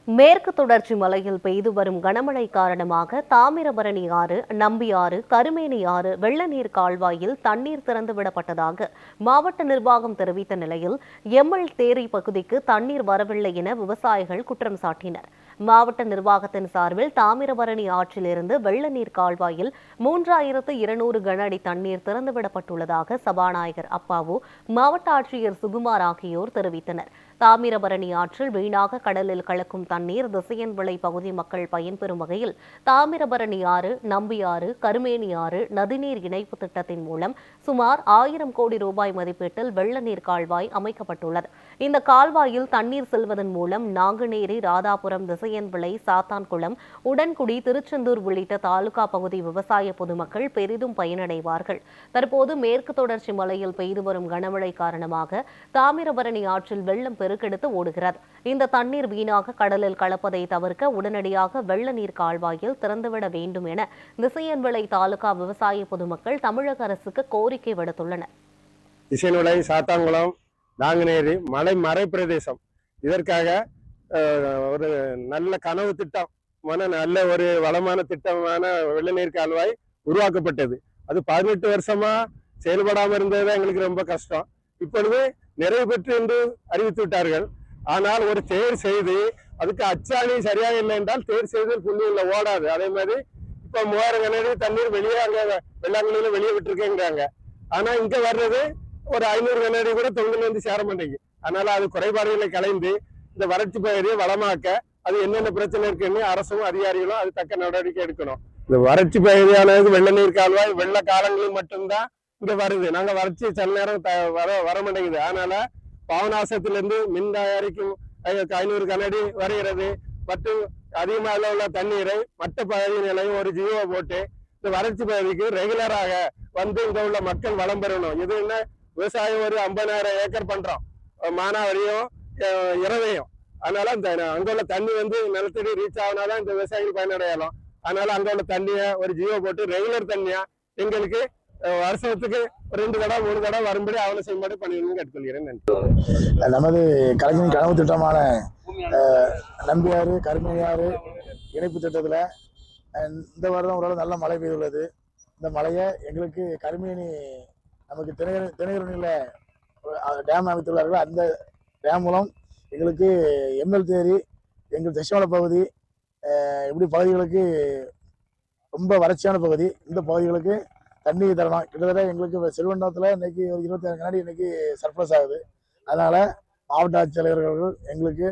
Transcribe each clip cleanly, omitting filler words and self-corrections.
மேற்கு தொடர்ச்சி மலையில் பெய்து வரும் கனமழை காரணமாக தாமிரபரணி ஆறு, நம்பியாறு, கருமேனி ஆறு வெள்ள நீர் கால்வாயில் தண்ணீர் திறந்துவிடப்பட்டதாக மாவட்ட நிர்வாகம் தெரிவித்த நிலையில் எம்எல் தேரி பகுதிக்கு தண்ணீர் வரவில்லை என விவசாயிகள் குற்றம் சாட்டினர். மாவட்ட நிர்வாகத்தின் சார்பில் தாமிரபரணி ஆற்றிலிருந்து வெள்ள நீர் கால்வாயில் 3200 கன அடி தண்ணீர் திறந்துவிடப்பட்டுள்ளதாக சபாநாயகர் அப்பாவு, மாவட்ட ஆட்சியர் சுகுமார் ஆகியோர் தெரிவித்தனர். தாமிரபரணி ஆற்றில் வீணாக கடலில் கலக்கும் தண்ணீர் திசையன்விளை பகுதி மக்கள் பயன்பெறும் வகையில் தாமிரபரணி ஆறு, நம்பியாறு, கருமேனி ஆறு நதிநீர் இணைப்பு திட்டத்தின் மூலம் சுமார் 1000 கோடி ரூபாய் மதிப்பீட்டில் வெள்ள நீர் கால்வாய் அமைக்கப்பட்டுள்ளது. இந்த கால்வாயில் தண்ணீர் செல்வதன் மூலம் நாங்குநேரி, ராதாபுரம், திசையன்விளை, சாத்தான்குளம், உடன்குடி, திருச்செந்தூர் உள்ளிட்ட தாலுகா பகுதி விவசாய பொதுமக்கள் பெரிதும் பயனடைவார்கள். தற்போது மேற்கு தொடர்ச்சி மலையில் பெய்து வரும் கனமழை காரணமாக தாமிரபரணி ஆற்றில் வெள்ளம் பெருக்கெடுத்து ஓடுகிறது. இந்த தண்ணீர் வீணாக கடலில் கலப்பதை தவிர்க்க உடனடியாக வெள்ள நீர் கால்வாயில் திறந்துவிட வேண்டும் என திசையன்விளை தாலுகா விவசாய பொதுமக்கள் தமிழக அரசுக்கு கோரிக்கை விடுத்துள்ளனர். திசையன்விளை, சாத்தான்குளம், நாங்குநேரி மலை மறை பிரதேசம், இதற்காக ஒரு நல்ல கனவு திட்டம், நல்ல ஒரு வளமான திட்டமான வெள்ள நீர் கால்வாய் உருவாக்கப்பட்டது. அது 18 வருஷமா செயல்படாமல் இருந்தது எங்களுக்கு ரொம்ப கஷ்டம். இப்பொழுது நிறைவு பெற்று என்று அறிவித்து விட்டார்கள். ஆனால் ஒரு தேர் செய்து அதுக்கு அச்சாணி சரியாக இல்லை என்றால் தேர் செய்தல் புள்ளியில் ஓடாது. அதே மாதிரி இப்ப 3000 கன அடி தண்ணீர் வெளியே அங்க வெள்ளாங்குழியில வெளியே விட்டுருக்கேங்கிறாங்க. ஆனா இங்க வர்றது ஒரு 500 கன அடி கூட தொழில் வந்து சேர மாட்டேங்குது. அதனால அது குறைபாடுகளை கலைந்து இந்த வறட்சி பகுதியை வளமாக்க அது என்னென்ன பிரச்சனை இருக்குன்னு அரசும் அதிகாரிகளும் அது தக்க நடவடிக்கை எடுக்கணும். இந்த வறட்சி பகுதியானது வெள்ள நீர் கால்வாய் வெள்ள காலங்களில் மட்டும்தான் இங்க வருது. நாங்க வறட்சி சில நேரம் வர மாட்டேங்குது. அதனால பாவநாசத்திலிருந்து மின் தயாரிக்கும் 500 கன அடி வருகிறது. மற்றும் அதிகமாக உள்ள தண்ணீரை மற்ற பகுதி நிலையும் ஒரு ஜியோ போட்டு இந்த வறட்சி பகுதிக்கு ரெகுலராக வந்து இங்க உள்ள மக்கள் வளம் பெறணும். இது என்ன விவசாயம் ஒரு 50,000 ஏக்கர் பண்றோம், மானாவரியும் இரவையும். அதனால இந்த அங்க உள்ள தண்ணி வந்து நிலத்தடி ரீச் ஆகுனாதான் இந்த விவசாயிகள் பயனடையலாம். அதனால அங்க உள்ள தண்ணியை ஒரு ஜியோ போட்டு ரெகுலர் தண்ணியா எங்களுக்கு வருஷத்துக்கு 2 தடவை 3 தடவை வரும்படி அவனை செய்யும்படி பண்ணிடணும்னு கேட்டுக்கொள்கிறேன். நன்றி. நமது கலைஞரின் கனவு திட்டமான நம்பியாறு, கருமேனியாறு இணைப்பு திட்டத்தில் இந்த வருடம் ஓரளவு நல்ல மழை பெய்துள்ளது. இந்த மழையை எங்களுக்கு கருமேனி நமக்கு திணையூரில் டேம் அமைத்துள்ளார்கள். அந்த டேம் மூலம் எங்களுக்கு எம்எல் தேரி, எங்கள் திசைமலை பகுதி, இப்படி பகுதிகளுக்கு ரொம்ப வறட்சியான பகுதி, இந்த பகுதிகளுக்கு தண்ணி தரணும். கிட்டத்தட்ட எங்களுக்கு செல்வண்டத்தில் இன்னைக்கு ஒரு 25 கண்ணாடி இன்னைக்கு சர்ப்ளஸ் ஆகுது. அதனால மாவட்ட ஆட்சியாளர்கள் எங்களுக்கு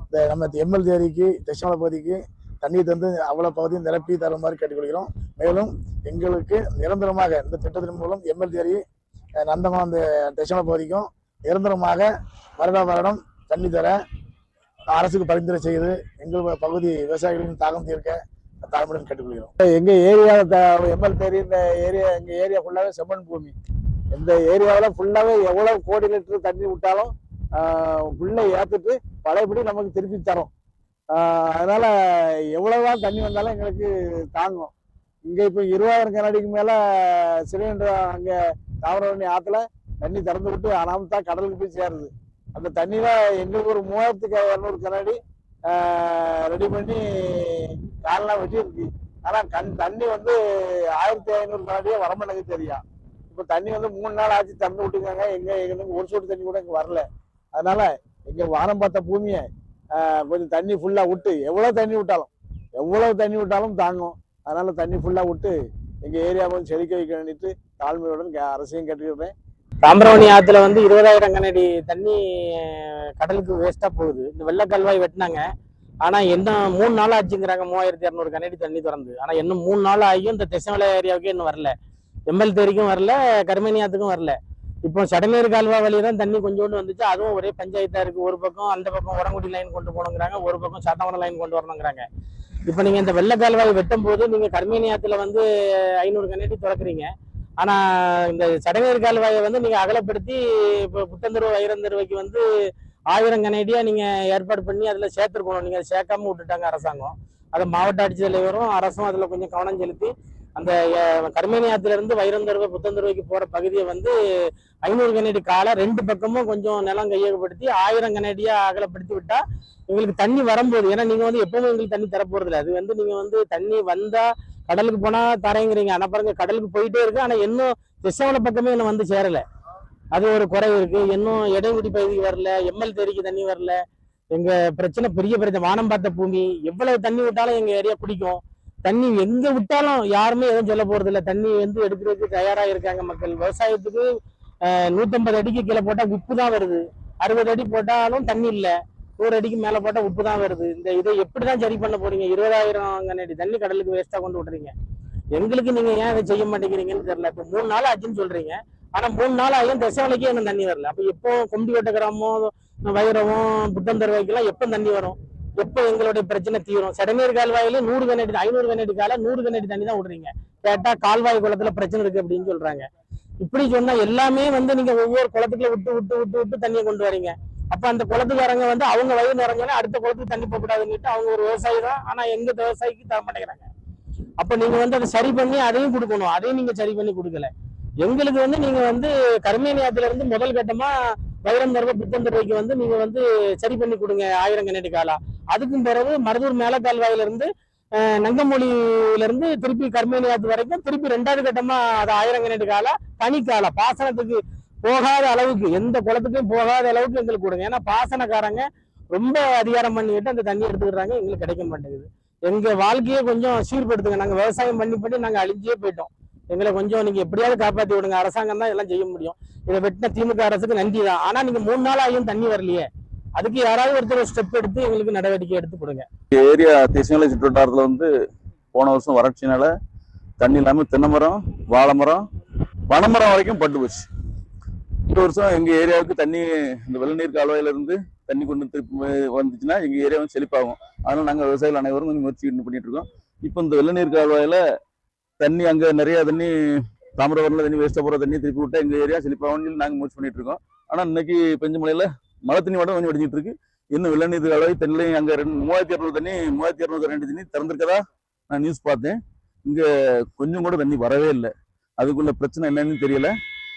இந்த நம்ம எம்எல் தேரிக்கு, திசைமலை பகுதிக்கு தண்ணி தந்து அவ்வளோ பகுதியும் நிரப்பி தர மாதிரி கேட்டுக்கொள்கிறோம். மேலும் எங்களுக்கு நிரந்தரமாக இந்த திட்டத்தின் மூலம் எம்எல் தேரி, நந்தமா அந்த திசைமலை பகுதிக்கும் நிரந்தரமாக வருடம் தண்ணி தர அரசுக்கு பரிந்துரை செய்து எங்கள் பகுதி விவசாயிகளின் தாகம் தீர்க்க தாழ்மையுடன் கேட்டுக்கொள்கிறோம். எங்க ஏரியாவில் எம்எல் தேரி, இந்த ஏரியா எங்க ஏரியா ஃபுல்லாவே செம்மண் பூமி. இந்த ஏரியாவில் ஃபுல்லாவே எவ்வளவு கோடி லிட்டர் தண்ணி விட்டாலும் ஃபுல்லா ஏத்துட்டு பழையபடி நமக்கு திருப்பி தரும். அதனால எவ்வளவுதான் தண்ணி வந்தாலும் எங்களுக்கு தாங்கும். இங்க இப்ப 20,000 கன அடிக்கு மேல சிலிண்டர் அங்க தாமிரபரணி ஆத்துல தண்ணி திறந்து விட்டு அனாமத்தா கடலுக்கு போய் சேருது. அந்த தண்ணியில எங்களுக்கு ஒரு 3200 கன அடி ரெடி பண்ணி காலெல்லாம் வெட்டி இருக்கு. ஆனா தண்ணி வந்து 1500 கன அடியே வரமாட்டேங்குது தெரியும். இப்ப தண்ணி வந்து 3 நாள் ஆச்சு திறந்து விட்டுருக்காங்க. எங்களுக்கு ஒரு சொட்டு தண்ணி கூட இங்க வரல. அதனால எங்க வானம் பார்த்த பூமியை கொஞ்சம் தண்ணி ஃபுல்லா விட்டு எவ்வளவு தண்ணி விட்டாலும் தாங்கும். அதனால தண்ணி ஃபுல்லா விட்டு எங்க ஏரியாவை வந்து செழிக்க வைக்க வேண்டிட்டு தாழ்மையுடன் அரசையும் கேட்டுக்கிறேன். தாமிரபரணி ஆத்துல வந்து 20,000 கன அடி தண்ணி கடலுக்கு வேஸ்டா போகுது. இந்த வெள்ள கால்வாய் வெட்டினாங்க. ஆனா என்ன 3 நாள் ஆச்சுங்கிறாங்க 3200 கன அடி தண்ணி திறந்து. ஆனா இன்னும் 3 நாள் ஆகியும் இந்த திசைமலை ஏரியாவுக்கு இன்னும் வரல. எம்எல் தேரிக்கும் வரல, கருமேனியாத்துக்கும் வரல. இப்போ சடநீர் கால்வாய் வழியே தான் தண்ணி கொஞ்சோண்டு வந்துச்சு. அதுவும் ஒரே பஞ்சாயத்தா இருக்கு. ஒரு பக்கம் அந்த பக்கம் உடங்குடி லைன் கொண்டு போகணுங்கிறாங்க, ஒரு பக்கம் சாத்தாங்குளம் லைன் கொண்டு வரணுங்கிறாங்க. இப்போ நீங்க இந்த வெள்ள கால்வாய் வெட்டும் போது நீங்க கருமேனியாத்துல வந்து 500 கன அடி திறக்குறீங்க. ஆனா இந்த சடநீர் கால்வாயை வந்து நீங்க அகலப்படுத்தி இப்போ புத்தந்தருவ வைரந்தருவைக்கு வந்து 1000 கன அடியா நீங்க ஏற்பாடு பண்ணி அதுல சேர்த்துருக்கணும். நீங்க சேர்க்காம விட்டுட்டாங்க அரசாங்கம். அதை மாவட்ட ஆட்சித்தலைவரும் அரசும் அதுல கொஞ்சம் கவனம் செலுத்தி அந்த கருமேனி ஆத்துல இருந்து வைரந்தருவை புத்தந்தருவைக்கு போற பகுதியை வந்து 500 கனஅடி காலை 2 பக்கமும் கொஞ்சம் நிலம் கையகப்படுத்தி 1000 கனஅடியா அகலப்படுத்தி விட்டா எங்களுக்கு தண்ணி வரும்போது, ஏன்னா நீங்க வந்து எப்பவுமே எங்களுக்கு தண்ணி தரப்போறது இல்லை. அது வந்து நீங்க வந்து தண்ணி வந்தா கடலுக்கு போனா தரேங்கிறீங்க. ஆனா பாருங்க கடலுக்கு போயிட்டே இருக்கு, ஆனா இன்னும் திசைவன பக்கமே இன்னும் வந்து சேரல. அது ஒரு குறை இருக்கு. இன்னும் இடைங்குடி பகுதிக்கு வரல, எம்எல் தேரிக்கு தண்ணி வரல. எங்க பிரச்சனை பெரிய பிரச்சனை. வானம் பார்த்த பூமி, எவ்வளவு தண்ணி விட்டாலும் எங்க ஏரியா பிடிக்கும். தண்ணி எங்க விட்டாலும் யாருமே எதுவும் சொல்ல போறது இல்லை. தண்ணி வந்து எடுக்கிறதுக்கு தயாரா இருக்காங்க மக்கள். விவசாயத்துக்கு 150 அடிக்கு கீழே போட்டா உப்பு தான் வருது. 60 அடி போட்டாலும் தண்ணி இல்லை. 100 அடிக்கு மேல போட்டா உப்பு தான் வருது. இதை எப்படிதான் சரி பண்ண போறீங்க? 20,000 கனஅடி தண்ணி கடலுக்கு வேஸ்டா கொண்டு விட்டுறீங்க. எங்களுக்கு நீங்க ஏன் இதை செய்ய மாட்டேங்கிறீங்கன்னு தெரியல. இப்ப 3 நாள் ஆச்சுன்னு சொல்றீங்க, ஆனா 3 நாள் ஆகியும் திசைவலைக்கே இன்னும் தண்ணி வரல. அப்ப எப்போ கொம்பிக்கோட்டை கிராமம், வைரவம், புத்தந்தருவைக்கெல்லாம் எப்போ தண்ணி வரும்? எப்போ எங்களுடைய பிரச்சனை தீரும்? செடநீர் கால்வாயில 100 கனஅடி 500 கனஅடி கால 100 கனஅடி தண்ணி தான் விடுறீங்க. கேட்டா கால்வாய் குளத்துல பிரச்சனை இருக்கு அப்படின்னு சொல்றாங்க. இப்படி சொன்னா எல்லாமே வந்து நீங்க ஒவ்வொரு குளத்துக்குள்ள விட்டு விட்டு விட்டு விட்டு தண்ணியை கொண்டு வரீங்க. அப்ப அந்த குளத்துக்காரங்க வந்து அவங்க வயது நிறைஞ்சோன்னா அடுத்த குளத்துக்கு தண்ணி போகக்கூடாதுன்னுட்டு அவங்க ஒரு விவசாயி தான், ஆனா எங்க விவசாயிக்கு தர மாட்டேங்கிறாங்க. அப்ப நீங்க வந்து அதை சரி பண்ணி அதையும் கொடுக்கணும். அதையும் நீங்க சரி பண்ணி கொடுக்கல. எங்களுக்கு வந்து நீங்க வந்து கருமேனி ஆத்துல இருந்து முதல் கட்டமா வைரந்தருவை புத்தந்தருவைக்கு வந்து நீங்க வந்து சரி பண்ணி கொடுங்க 1000 கனஅடி காலா. அதுக்கும் பிறகு மருதூர் மேலக்கால்வாயில இருந்து நங்கமொழியில இருந்து திருப்பி கருமேனி ஆத்து வரைக்கும் திருப்பி 2வது கட்டமா அது 1000 கனஅடி காலா தனிக்காலா பாசனத்துக்கு போகாத அளவுக்கு, எந்த குளத்துக்கும் போகாத அளவுக்கு எங்களுக்கு கொடுங்க. ஏன்னா பாசனக்காரங்க ரொம்ப அதிகாரம் பண்ணிக்கிட்டு அந்த தண்ணி எடுத்துக்கிறாங்க, எங்களுக்கு கிடைக்க மாட்டேங்குது. எங்க வாழ்க்கையை கொஞ்சம் சீர்படுத்துங்க. நாங்க விவசாயம் பண்ணி நாங்க அழிஞ்சே போயிட்டோம். எங்களை கொஞ்சம் நீங்க எப்படியாவது காப்பாத்தி விடுங்க. அரசாங்கம் தான் எல்லாம் செய்ய முடியும். இதை வெட்டின திமுக அரசுக்கு நன்றி தான். ஆனா நீங்க 3 நாள் ஆகியும் தண்ணி வரலையே, அதுக்கு யாராவது ஒருத்தர் ஸ்டெப் எடுத்து எங்களுக்கு நடவடிக்கை எடுத்து கொடுங்க. ஏரியா திசைமலை சுற்றுவட்டாரத்துல வந்து போன வருஷம் வறட்சினால தண்ணி இல்லாம தென்னைமரம், வாழைமரம், பனைமரம் வரைக்கும் பட்டு போச்சு. இந்த வருஷம் எங்க ஏரியாவுக்கு தண்ணி இந்த வெள்ளநீர் கால்வாயில இருந்து தண்ணி கொண்டு திருப்பி வந்துச்சுன்னா எங்க ஏரியா வந்து செழிப்பாகும். அதனால நாங்க விவசாயிகள் அனைவரும் கொஞ்சம் முயற்சி பண்ணிட்டு இருக்கோம். இப்போ இந்த வெள்ளநீர் கால்வாயில தண்ணி அங்க நிறைய தண்ணி தாமிரபரணில தண்ணி வேஸ்டா போற தண்ணி திருப்பி விட்டா எங்க ஏரியா செழிப்பாகும்னு சொல்லி நாங்க முயற்சி பண்ணிட்டு இருக்கோம். ஆனா இன்னைக்கு பெஞ்ச மழையில மழை தண்ணி மட்டும் கொஞ்சம் வடிஞ்சிட்டு இருக்கு. இன்னும் வெள்ளநீர் கால்வாய் தண்ணிலையும் அங்க 3200 தண்ணி 3202 தண்ணி திறந்திருக்கதா நான் நியூஸ் பார்த்தேன். இங்க கொஞ்சம் கூட தண்ணி வரவே இல்லை. அதுக்குள்ள பிரச்சனை என்னன்னு தெரியல.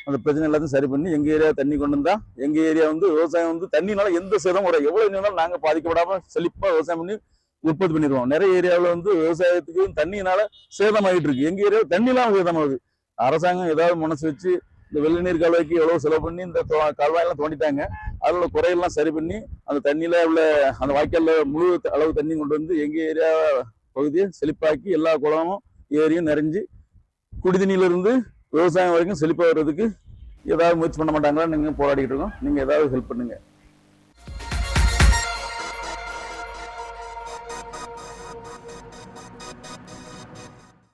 அந்த பிரச்சனை எல்லாத்தையும் சரி பண்ணி எங்க ஏரியா தண்ணி கொண்டு வந்தா எங்க ஏரியா வந்து விவசாயம் வந்து தண்ணினால எந்த சேதம் வர எவ்வளவு இருந்தாலும் நாங்க பாதிக்கப்படாம செழிப்பா விவசாயம் பண்ணி உற்பத்தி பண்ணிடுவோம். நிறைய ஏரியாவில் வந்து விவசாயத்துக்கு தண்ணியினால சேதம் ஆகிட்டு இருக்கு. எங்க ஏரியாவில் தண்ணி இல்லாம சேதமாகுது. அரசாங்கம் ஏதாவது மனசு வச்சு இந்த வெள்ளநீர் கால்வாய்க்கு எவ்வளவு செலவு பண்ணி இந்த கால்வாயெல்லாம் தோண்டிட்டாங்க. அதோட குறையெல்லாம் சரி பண்ணி அந்த தண்ணியில உள்ள அந்த வாய்க்கால்ல முழு அளவு தண்ணி கொண்டு வந்து எங்க ஏரியா பகுதியை செழிப்பாக்கி எல்லா குளமும் ஏரியும் நிறைஞ்சு குடி தண்ணியில இருந்து விவசாயம் வரைக்கும் செழிப்பா வர்றதுக்கு ஏதாவது முயற்சி பண்ண மாட்டாங்களா? நீங்க போராடிட்டு இருக்கோம். நீங்க ஏதாவது ஹெல்ப் பண்ணுங்க.